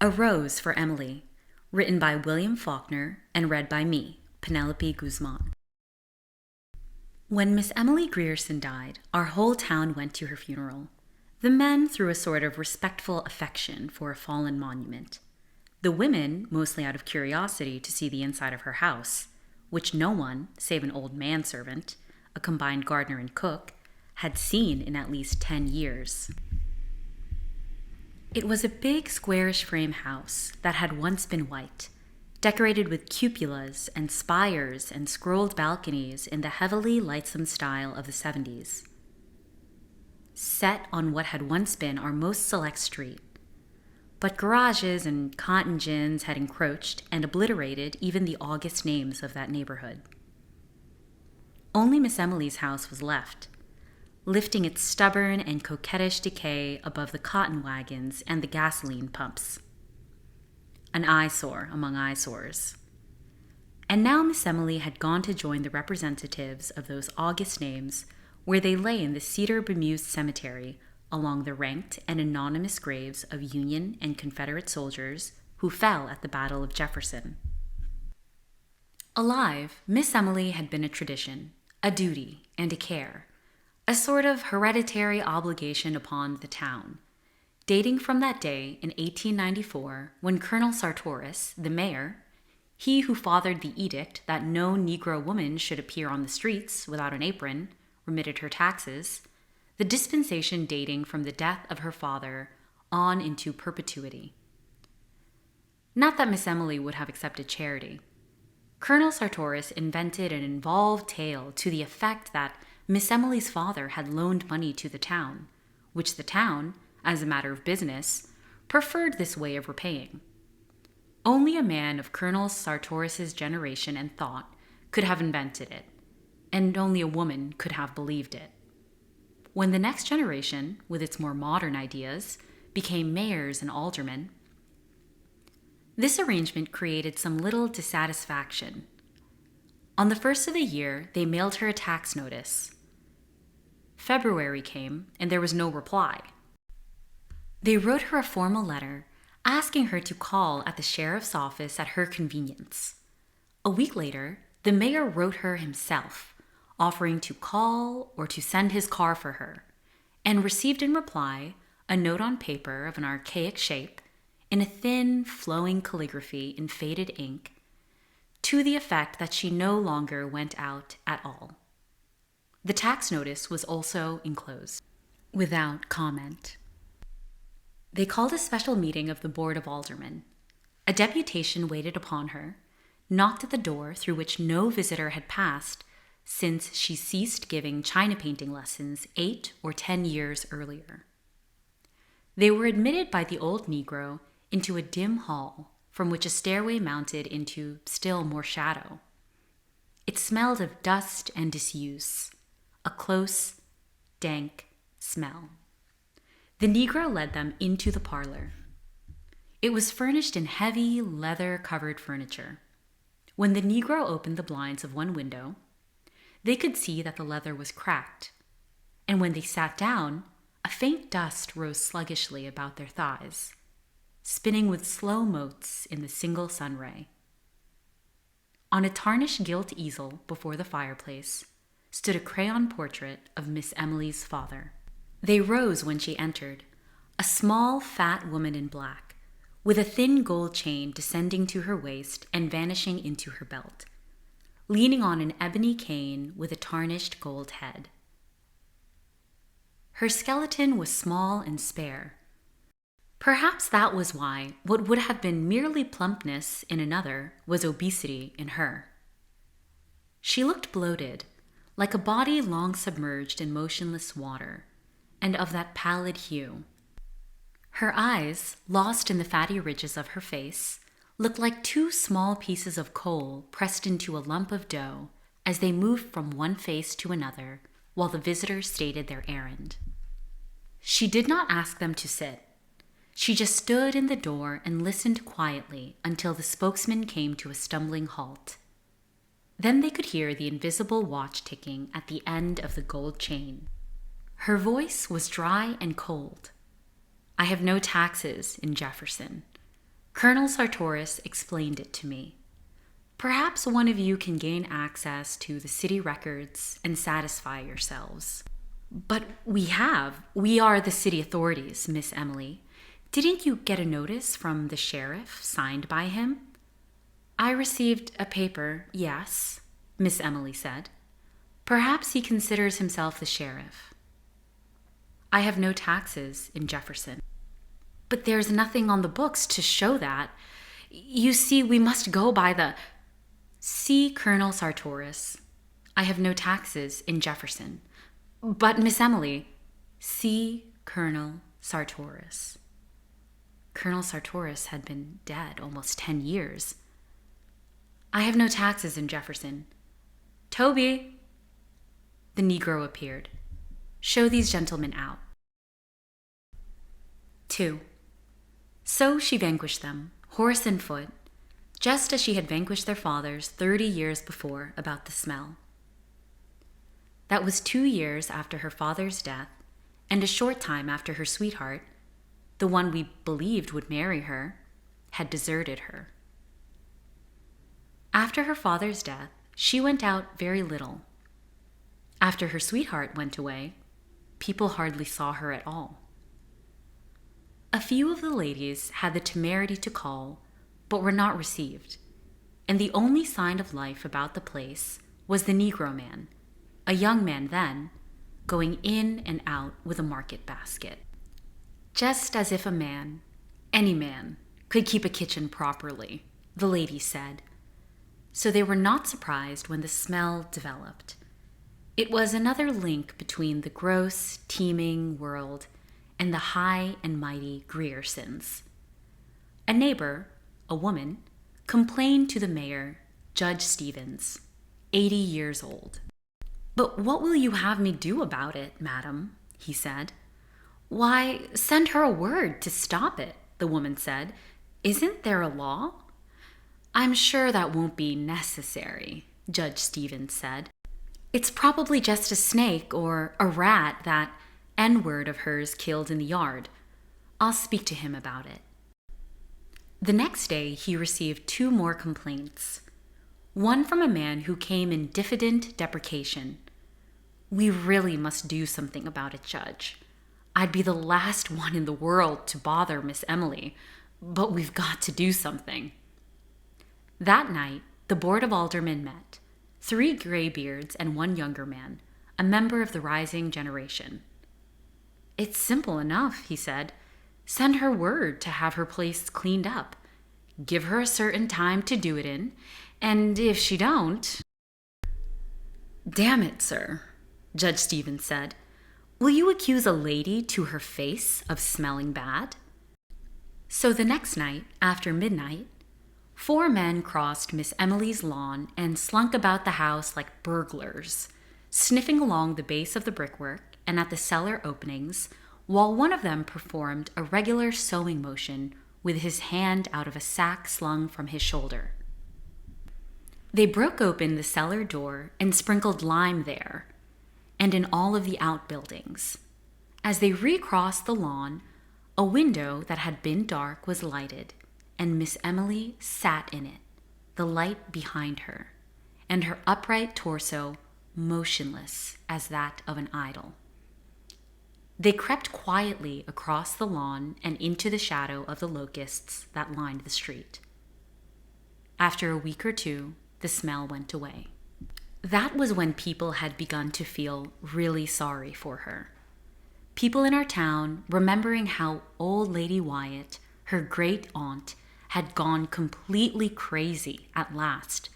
A Rose for Emily, written by William Faulkner and read by me, Penelope Guzman. When Miss Emily Grierson died, our whole town went to her funeral. The men threw a sort of respectful affection for a fallen monument. The women, mostly out of curiosity to see the inside of her house, which no one, save an old manservant, a combined gardener and cook, had seen in at least 10 years. It was a big squarish frame house that had once been white, decorated with cupolas and spires and scrolled balconies in the heavily lightsome style of the 70s. Set on what had once been our most select street, but garages and cotton gins had encroached and obliterated even the august names of that neighborhood. Only Miss Emily's house was left, lifting its stubborn and coquettish decay above the cotton wagons and the gasoline pumps. An eyesore among eyesores. And now Miss Emily had gone to join the representatives of those august names where they lay in the cedar-bemused cemetery along the ranked and anonymous graves of Union and Confederate soldiers who fell at the Battle of Jefferson. Alive, Miss Emily had been a tradition, a duty, and a care, a sort of hereditary obligation upon the town, dating from that day in 1894 when Colonel Sartoris, the mayor, he who fathered the edict that no Negro woman should appear on the streets without an apron, remitted her taxes, the dispensation dating from the death of her father on into perpetuity. Not that Miss Emily would have accepted charity. Colonel Sartoris invented an involved tale to the effect that Miss Emily's father had loaned money to the town, which the town, as a matter of business, preferred this way of repaying. Only a man of Colonel Sartoris's generation and thought could have invented it, and only a woman could have believed it. When the next generation, with its more modern ideas, became mayors and aldermen, this arrangement created some little dissatisfaction. On the first of the year, they mailed her a tax notice. February came, and there was no reply. They wrote her a formal letter asking her to call at the sheriff's office at her convenience. A week later, the mayor wrote her himself, offering to call or to send his car for her, and received in reply a note on paper of an archaic shape, in a thin, flowing calligraphy in faded ink, to the effect that she no longer went out at all. The tax notice was also enclosed, without comment. They called a special meeting of the Board of Aldermen. A deputation waited upon her, knocked at the door through which no visitor had passed since she ceased giving china painting lessons 8 or 10 years earlier. They were admitted by the old Negro into a dim hall from which a stairway mounted into still more shadow. It smelled of dust and disuse, a close, dank smell. The Negro led them into the parlor. It was furnished in heavy, leather-covered furniture. When the Negro opened the blinds of one window, they could see that the leather was cracked, and when they sat down, a faint dust rose sluggishly about their thighs, spinning with slow motes in the single sun ray. On a tarnished gilt easel before the fireplace stood a crayon portrait of Miss Emily's father. They rose when she entered, a small, fat woman in black, with a thin gold chain descending to her waist and vanishing into her belt, leaning on an ebony cane with a tarnished gold head. Her skeleton was small and spare. Perhaps that was why what would have been merely plumpness in another was obesity in her. She looked bloated, like a body long submerged in motionless water, and of that pallid hue. Her eyes, lost in the fatty ridges of her face, looked like 2 small pieces of coal pressed into a lump of dough as they moved from one face to another while the visitors stated their errand. She did not ask them to sit. She just stood in the door and listened quietly until the spokesman came to a stumbling halt. Then they could hear the invisible watch ticking at the end of the gold chain. Her voice was dry and cold. I have no taxes in Jefferson. Colonel Sartoris explained it to me. Perhaps one of you can gain access to the city records and satisfy yourselves. But we have. We are the city authorities, Miss Emily. Didn't you get a notice from the sheriff signed by him? I received a paper, yes, Miss Emily said. Perhaps he considers himself the sheriff. I have no taxes in Jefferson. But there's nothing on the books to show that. You see, we must go by the... See Colonel Sartoris. I have no taxes in Jefferson. But, Miss Emily, see Colonel Sartoris. Colonel Sartoris had been dead almost 10 years. I have no taxes in Jefferson. Toby! The Negro appeared. Show these gentlemen out. 2. So she vanquished them, horse and foot, just as she had vanquished their fathers 30 years before about the smell. That was 2 years after her father's death, and a short time after her sweetheart, the one we believed would marry her, had deserted her. After her father's death, she went out very little. After her sweetheart went away, people hardly saw her at all. A few of the ladies had the temerity to call, but were not received, and the only sign of life about the place was the Negro man, a young man then, going in and out with a market basket. Just as if a man, any man, could keep a kitchen properly, the ladies said. So they were not surprised when the smell developed. It was another link between the gross, teeming world and the high and mighty Griersons. A neighbor, a woman, complained to the mayor, Judge Stevens, 80 years old. But what will you have me do about it, madam? He said. Why, send her a word to stop it, the woman said. Isn't there a law? I'm sure that won't be necessary, Judge Stevens said. It's probably just a snake or a rat that N-word of hers killed in the yard. I'll speak to him about it. The next day, he received 2 more complaints. One from a man who came in diffident deprecation. We really must do something about it, Judge. I'd be the last one in the world to bother Miss Emily, but we've got to do something. That night, the Board of Aldermen met, 3 graybeards and 1 younger man, a member of the rising generation. It's simple enough, he said. Send her word to have her place cleaned up. Give her a certain time to do it in, and if she don't... Damn it, sir, Judge Stevens said. Will you accuse a lady to her face of smelling bad? So the next night, after midnight, 4 men crossed Miss Emily's lawn and slunk about the house like burglars, sniffing along the base of the brickwork and at the cellar openings, while one of them performed a regular sewing motion with his hand out of a sack slung from his shoulder. They broke open the cellar door and sprinkled lime there, and in all of the outbuildings. As they recrossed the lawn, a window that had been dark was lighted, and Miss Emily sat in it, the light behind her, and her upright torso motionless as that of an idol. They crept quietly across the lawn and into the shadow of the locusts that lined the street. After a week or 2, the smell went away. That was when people had begun to feel really sorry for her. People in our town, remembering how old Lady Wyatt, her great aunt, had gone completely crazy at last,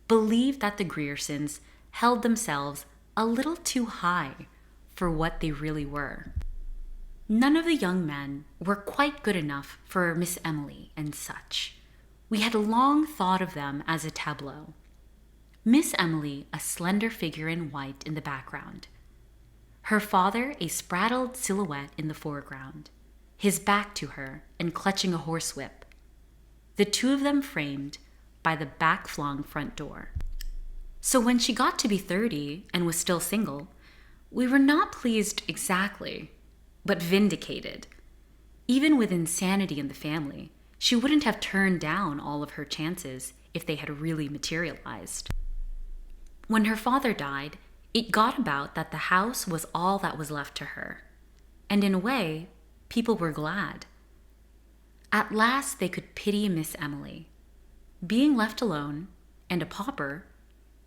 believed that the Griersons held themselves a little too high for what they really were. None of the young men were quite good enough for Miss Emily and such. We had long thought of them as a tableau. Miss Emily, a slender figure in white in the background. Her father, a spraddled silhouette in the foreground, his back to her and clutching a horsewhip. The 2 of them framed by the back-flung front door. So when she got to be 30 and was still single, we were not pleased exactly, but vindicated. Even with insanity in the family, She wouldn't have turned down all of her chances if they had really materialized. When her father died, it got about that the house was all that was left to her. And in a way, people were glad. At last they could pity Miss Emily. Being left alone, and a pauper,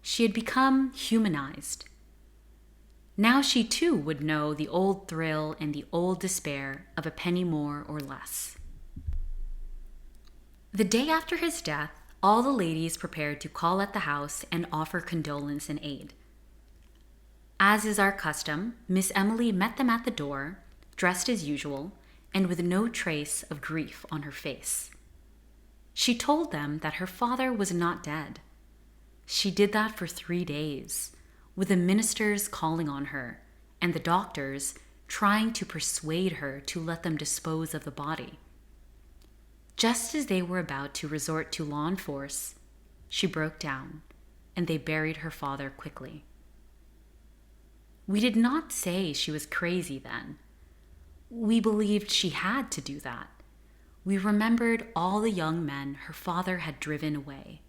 she had become humanized. Now she too would know the old thrill and the old despair of a penny more or less. The day after his death, all the ladies prepared to call at the house and offer condolence and aid. As is our custom, Miss Emily met them at the door, dressed as usual, and with no trace of grief on her face. She told them that her father was not dead. She did that for 3 days, with the ministers calling on her and the doctors trying to persuade her to let them dispose of the body. Just as they were about to resort to law and force, she broke down, and they buried her father quickly. We did not say she was crazy then. We believed she had to do that. We remembered all the young men her father had driven away.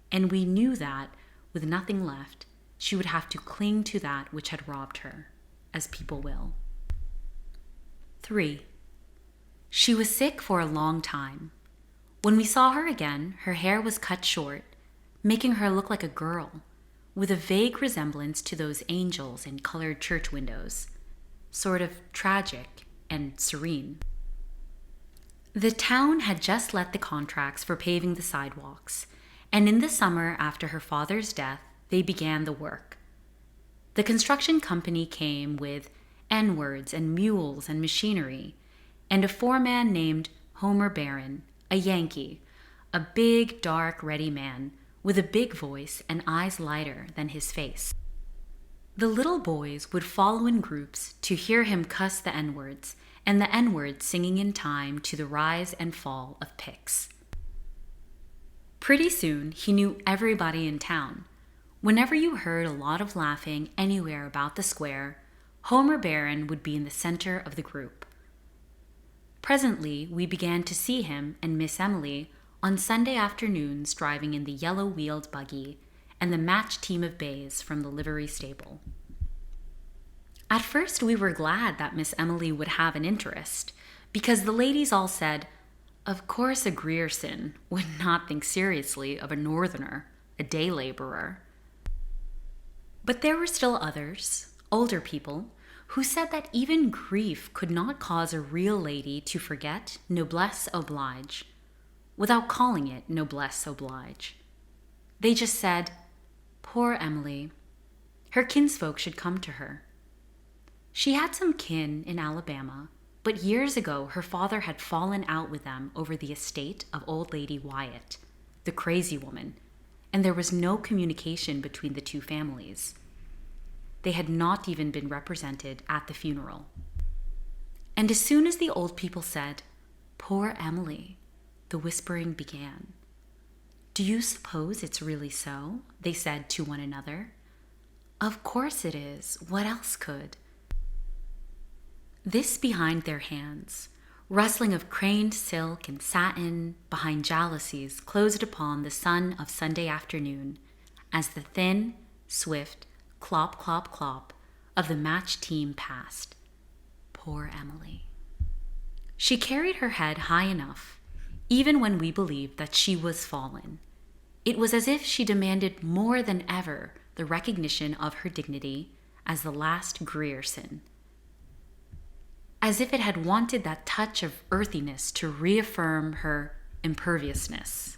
And we knew that, with nothing left, she would have to cling to that which had robbed her, as people will. 3. She was sick for a long time. When we saw her again, her hair was cut short, making her look like a girl, with a vague resemblance to those angels in colored church windows, sort of tragic and serene. The town had just let the contracts for paving the sidewalks, and in the summer after her father's death, they began the work. The construction company came with N-words and mules and machinery, and a foreman named Homer Barron, a Yankee, a big, dark, ready man with a big voice and eyes lighter than his face. The little boys would follow in groups to hear him cuss the N-words, and the N-words singing in time to the rise and fall of picks. Pretty soon, he knew everybody in town. Whenever you heard a lot of laughing anywhere about the square, Homer Barron would be in the center of the group. Presently, we began to see him and Miss Emily on Sunday afternoons driving in the yellow-wheeled buggy and the matched team of bays from the livery stable. At first, we were glad that Miss Emily would have an interest, because the ladies all said, of course a Grierson would not think seriously of a northerner, a day laborer. But there were still others, older people, who said that even grief could not cause a real lady to forget noblesse oblige, without calling it noblesse oblige. They just said, poor Emily, her kinsfolk should come to her. She had some kin in Alabama, but years ago her father had fallen out with them over the estate of old Lady Wyatt, the crazy woman, and there was no communication between the two families. They had not even been represented at the funeral. And as soon as the old people said, poor Emily, the whispering began. Do you suppose it's really so? They said to one another. Of course it is. What else could? This behind their hands, rustling of craned silk and satin behind jalousies closed upon the sun of Sunday afternoon as the thin, swift, clop, clop, clop of the match team passed. Poor Emily. She carried her head high enough, even when we believed that she was fallen. It was as if she demanded more than ever the recognition of her dignity as the last Grierson. As if it had wanted that touch of earthiness to reaffirm her imperviousness.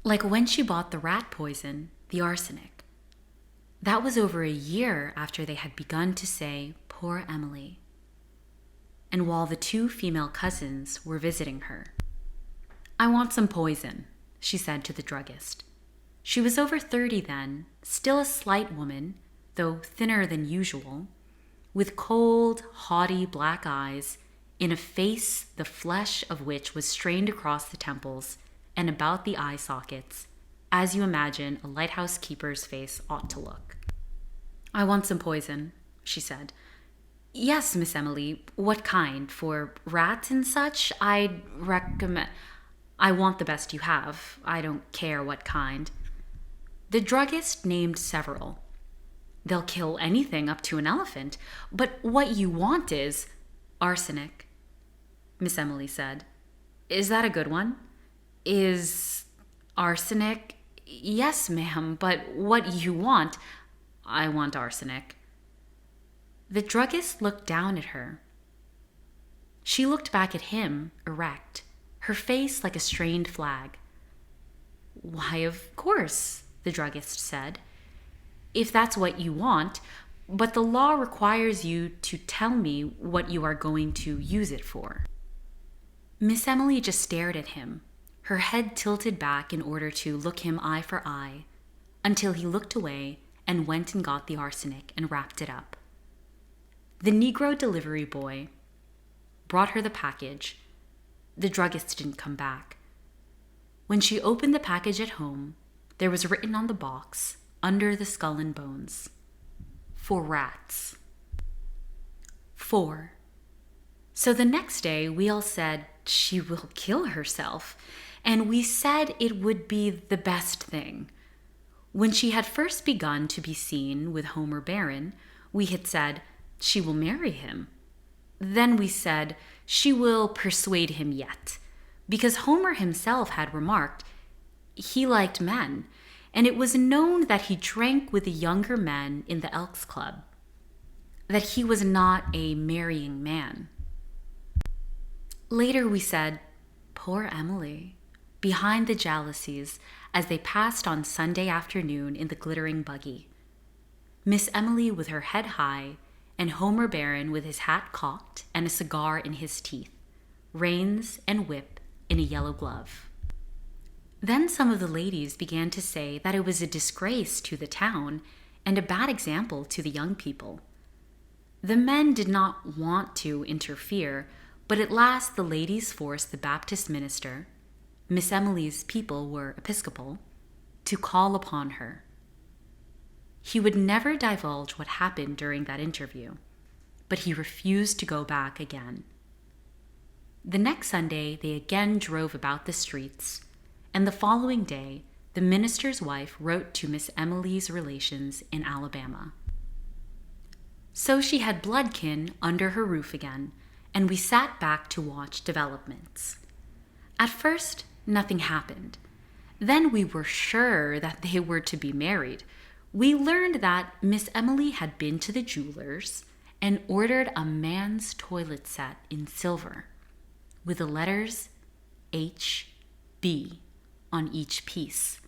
Like when she bought the rat poison, the arsenic. That was over a year after they had begun to say, poor Emily. And while the two female cousins were visiting her. I want some poison, she said to the druggist. She was over 30 then, still a slight woman, though thinner than usual, with cold, haughty black eyes, in a face the flesh of which was strained across the temples and about the eye sockets, as you imagine a lighthouse keeper's face ought to look. I want some poison, she said. Yes, Miss Emily. What kind? For rats and such? I'd recommend. I want the best you have. I don't care what kind. The druggist named several. They'll kill anything up to an elephant, but what you want is arsenic, Miss Emily said. Is that a good one? Is arsenic? Yes, ma'am, but what you want? I want arsenic. The druggist looked down at her. She looked back at him, erect, her face like a strained flag. Why, of course, the druggist said. If that's what you want, but the law requires you to tell me what you are going to use it for. Miss Emily just stared at him, her head tilted back in order to look him eye for eye, until he looked away and went and got the arsenic and wrapped it up. The Negro delivery boy brought her the package. The druggist didn't come back. When she opened the package at home, there was written on the box, under the skull and bones, for rats. 4. So the next day, we all said she will kill herself, and we said it would be the best thing. When she had first begun to be seen with Homer Barron, we had said she will marry him. Then we said she will persuade him yet, because Homer himself had remarked he liked men, and it was known that he drank with the younger men in the Elks Club, that he was not a marrying man. Later we said, poor Emily, behind the jalousies as they passed on Sunday afternoon in the glittering buggy. Miss Emily with her head high, and Homer Barron with his hat cocked and a cigar in his teeth, reins and whip in a yellow glove. Then some of the ladies began to say that it was a disgrace to the town and a bad example to the young people. The men did not want to interfere, but at last the ladies forced the Baptist minister, Miss Emily's people were Episcopal, to call upon her. He would never divulge what happened during that interview, but he refused to go back again. The next Sunday, they again drove about the streets, and the following day, the minister's wife wrote to Miss Emily's relations in Alabama. So she had bloodkin under her roof again, and we sat back to watch developments. At first, nothing happened. Then we were sure that they were to be married. We learned that Miss Emily had been to the jeweler's and ordered a man's toilet set in silver, with the letters H.B. on each piece.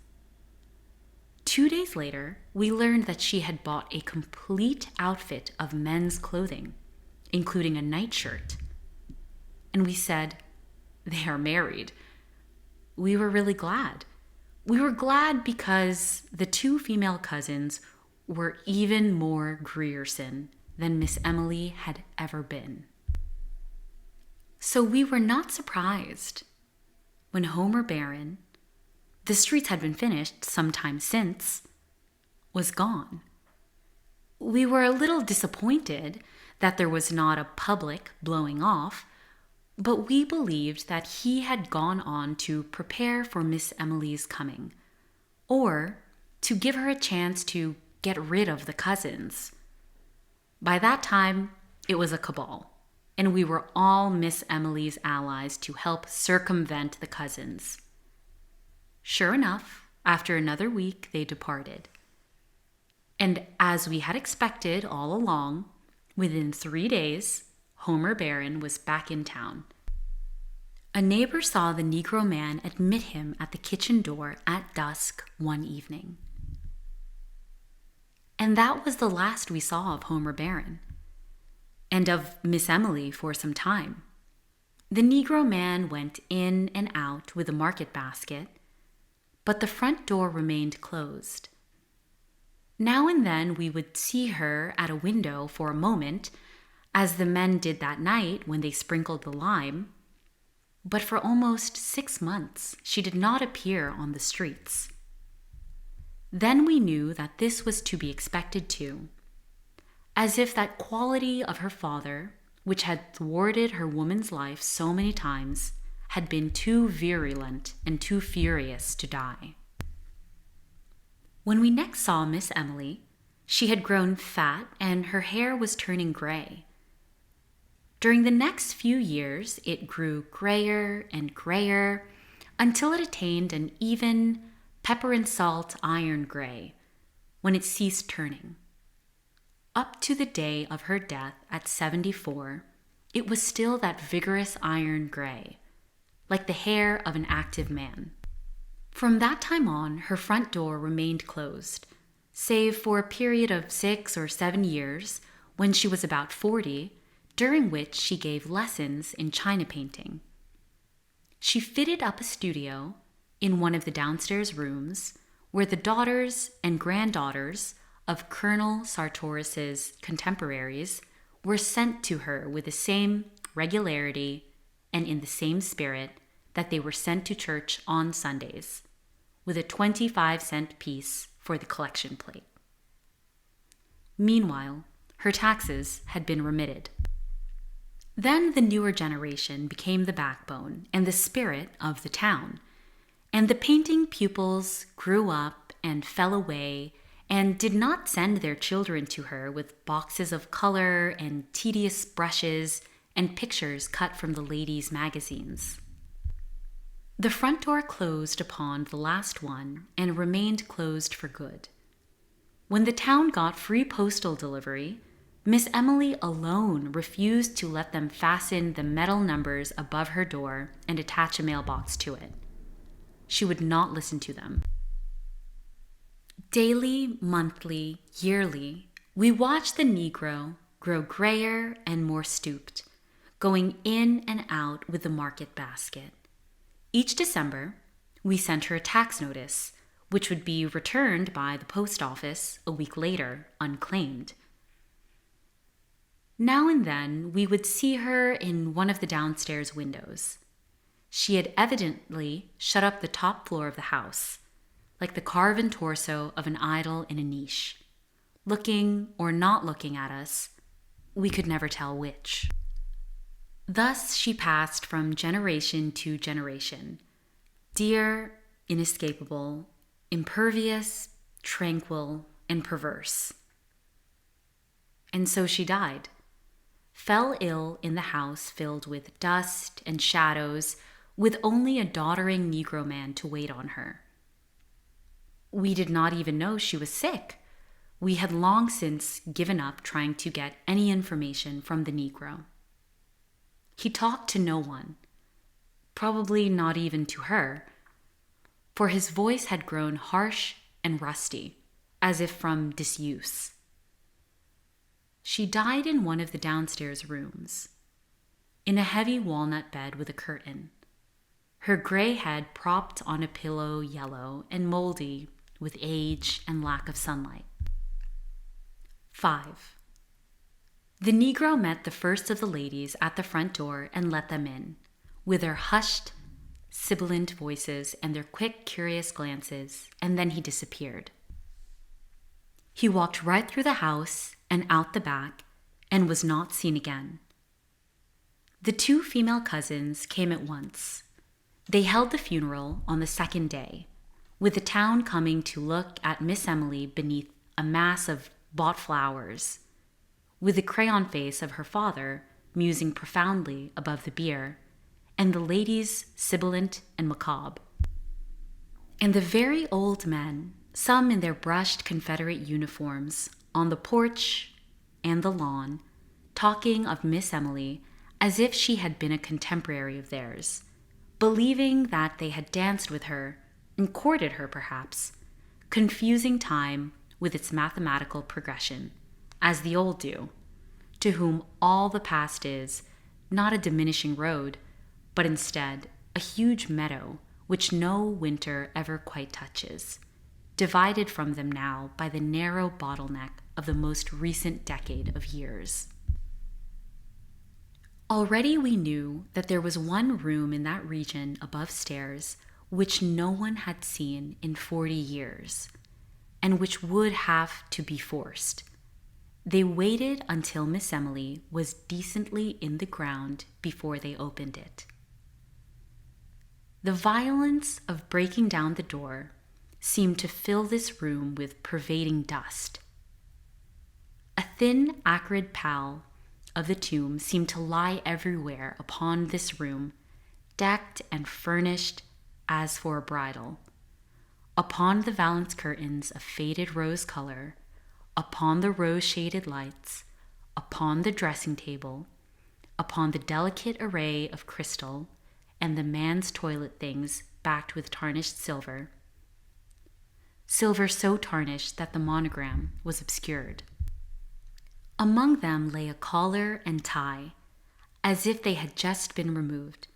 2 days later, we learned that she had bought a complete outfit of men's clothing, including a nightshirt. And we said, they are married. We were really glad. We were glad because the 2 female cousins were even more Grierson than Miss Emily had ever been. So we were not surprised when Homer Barron, the streets had been finished some time since, was gone. We were a little disappointed that there was not a public blowing off, but we believed that he had gone on to prepare for Miss Emily's coming, or to give her a chance to get rid of the cousins. By that time, it was a cabal, and we were all Miss Emily's allies to help circumvent the cousins. Sure enough, after another week, they departed. And as we had expected all along, within 3 days, Homer Barron was back in town. A neighbor saw the Negro man admit him at the kitchen door at dusk one evening. And that was the last we saw of Homer Barron, and of Miss Emily for some time. The Negro man went in and out with a market basket, but the front door remained closed. Now and then we would see her at a window for a moment, as the men did that night when they sprinkled the lime, but for almost 6 months she did not appear on the streets. Then we knew that this was to be expected too. as if that quality of her father, which had thwarted her woman's life so many times, had been too virulent and too furious to die. When we next saw Miss Emily, she had grown fat and her hair was turning gray. During the next few years, it grew grayer and grayer until it attained an even pepper and salt iron gray when it ceased turning. Up to the day of her death at 74, it was still that vigorous iron gray, like the hair of an active man. From that time on, her front door remained closed, save for a period of 6 or 7 years when she was about 40, during which she gave lessons in china painting. She fitted up a studio in one of the downstairs rooms where the daughters and granddaughters of Colonel Sartoris's contemporaries were sent to her with the same regularity and in the same spirit that they were sent to church on Sundays, with a 25-cent piece for the collection plate. Meanwhile, her taxes had been remitted. Then the newer generation became the backbone and the spirit of the town, and the painting pupils grew up and fell away and did not send their children to her with boxes of color and tedious brushes and pictures cut from the ladies' magazines. The front door closed upon the last one and remained closed for good. When the town got free postal delivery, Miss Emily alone refused to let them fasten the metal numbers above her door and attach a mailbox to it. She would not listen to them. Daily, monthly, yearly, we watched the Negro grow grayer and more stooped, going in and out with the market basket. Each December, we sent her a tax notice, which would be returned by the post office a week later, unclaimed. Now and then, we would see her in one of the downstairs windows. She had evidently shut up the top floor of the house, like the carven torso of an idol in a niche, looking or not looking at us, we could never tell which. Thus she passed from generation to generation, dear, inescapable, impervious, tranquil, and perverse. And so she died, fell ill in the house filled with dust and shadows, with only a doddering Negro man to wait on her. We did not even know she was sick. We had long since given up trying to get any information from the Negro. He talked to no one, probably not even to her, for his voice had grown harsh and rusty, as if from disuse. She died in one of the downstairs rooms, in a heavy walnut bed with a curtain, her gray head propped on a pillow yellow and moldy with age and lack of sunlight. 5. The Negro met the first of the ladies at the front door and let them in, with their hushed, sibilant voices and their quick, curious glances, and then he disappeared. He walked right through the house and out the back and was not seen again. The 2 female cousins came at once. They held the funeral on the second day, with the town coming to look at Miss Emily beneath a mass of bought flowers, with the crayon face of her father musing profoundly above the bier, and the ladies sibilant and macabre. And the very old men, some in their brushed Confederate uniforms, on the porch and the lawn, talking of Miss Emily as if she had been a contemporary of theirs, believing that they had danced with her and courted her perhaps, confusing time with its mathematical progression, as the old do, to whom all the past is not a diminishing road, but instead a huge meadow which no winter ever quite touches, divided from them now by the narrow bottleneck of the most recent decade of years. Already we knew that there was one room in that region above stairs which no one had seen in 40 years, and which would have to be forced, They waited until Miss Emily was decently in the ground before they opened it. The violence of breaking down the door seemed to fill this room with pervading dust. A thin, acrid pall of the tomb seemed to lie everywhere upon this room, decked and furnished as for a bridal. Upon the valance curtains of faded rose color, upon the rose-shaded lights, upon the dressing table, upon the delicate array of crystal, and the man's toilet things backed with tarnished silver so tarnished that the monogram was obscured. Among them lay a collar and tie, as if they had just been removed,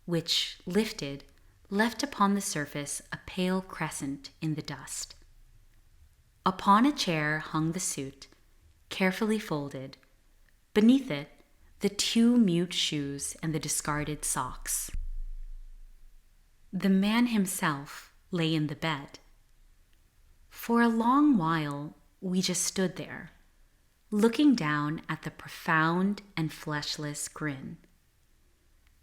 which, lifted, left upon the surface a pale crescent in the dust. Upon a chair hung the suit, carefully folded. Beneath it, the 2 mute shoes and the discarded socks. The man himself lay in the bed. For a long while, we just stood there, looking down at the profound and fleshless grin.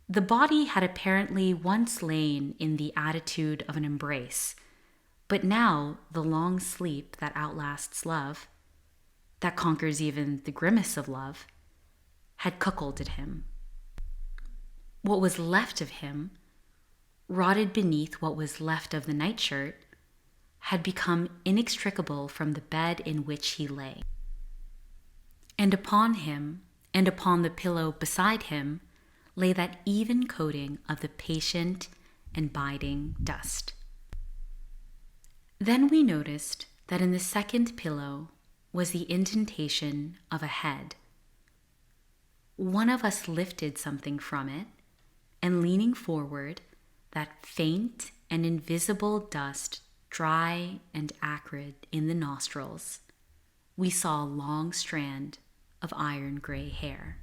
The body had apparently once lain in the attitude of an embrace, but now the long sleep that outlasts love, that conquers even the grimace of love, had cuckolded him. What was left of him, rotted beneath what was left of the nightshirt, had become inextricable from the bed in which he lay. And upon him, and upon the pillow beside him, lay that even coating of the patient and biding dust. Then we noticed that in the second pillow was the indentation of a head. One of us lifted something from it, and leaning forward, that faint and invisible dust, dry and acrid in the nostrils, we saw a long strand of iron gray hair.